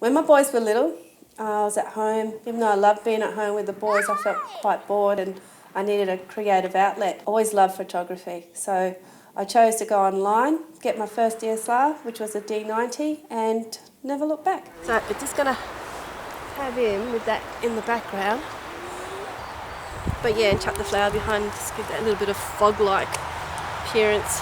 When my boys were little, I was at home. Even though I loved being at home with the boys, I felt quite bored and I needed a creative outlet. Always loved photography, so I chose to go online, get my first DSLR, which was a D90, and never look back. So we're just going to have him with that in the background. But yeah, and chuck the flower behind, just give that little bit of fog-like appearance.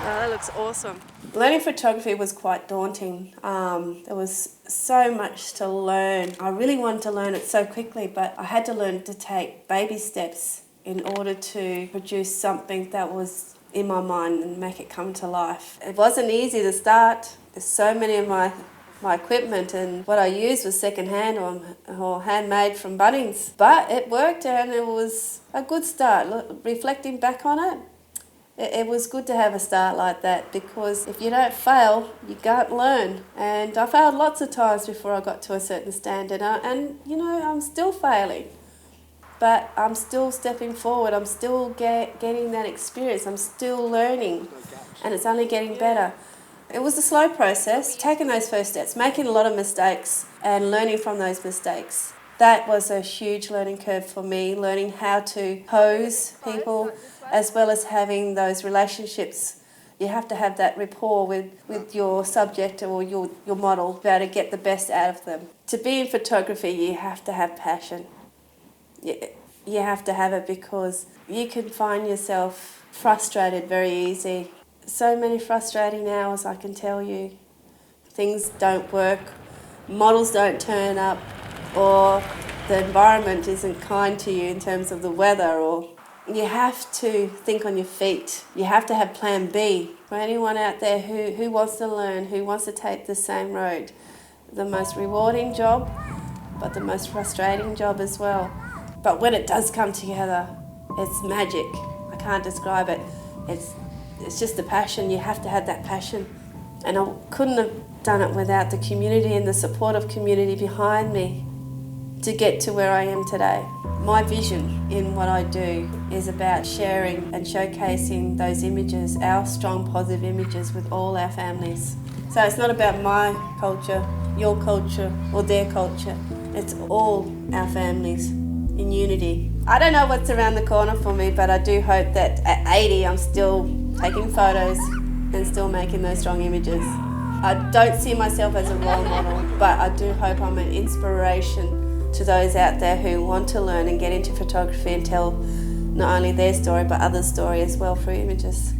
That looks awesome. Learning photography was quite daunting. There was so much to learn. I really wanted to learn it so quickly, but I had to learn to take baby steps in order to produce something that was in my mind and make it come to life. It wasn't easy to start. There's so many of my equipment and what I used was second-hand or handmade from Bunnings. But it worked and it was a good start. Reflecting back on it, it was good to have a start like that, because if you don't fail, you can't learn. And I failed lots of times before I got to a certain standard. And you know, I'm still failing. But I'm still stepping forward. I'm still getting that experience. I'm still learning. And it's only getting better. It was a slow process, taking those first steps, making a lot of mistakes and learning from those mistakes. That was a huge learning curve for me, learning how to pose people, as well as having those relationships. You have to have that rapport with your subject or your model to be able to get the best out of them. To be in photography, you have to have passion. You have to have it, because you can find yourself frustrated very easy. So many frustrating hours, I can tell you. Things don't work, models don't turn up, or the environment isn't kind to you in terms of the weather, or you have to think on your feet. You have to have plan B. For anyone out there who wants to learn, who wants to take the same road, the most rewarding job, but the most frustrating job as well. But when it does come together, it's magic. I can't describe it. It's just the passion. You have to have that passion. And I couldn't have done it without the community and the supportive community behind me to get to where I am today. My vision in what I do is about sharing and showcasing those images, our strong positive images, with all our families. So it's not about my culture, your culture, or their culture. It's all our families in unity. I don't know what's around the corner for me, but I do hope that at 80 I'm still taking photos and still making those strong images. I don't see myself as a role model, but I do hope I'm an inspiration to those out there who want to learn and get into photography and tell not only their story but others' story as well through images.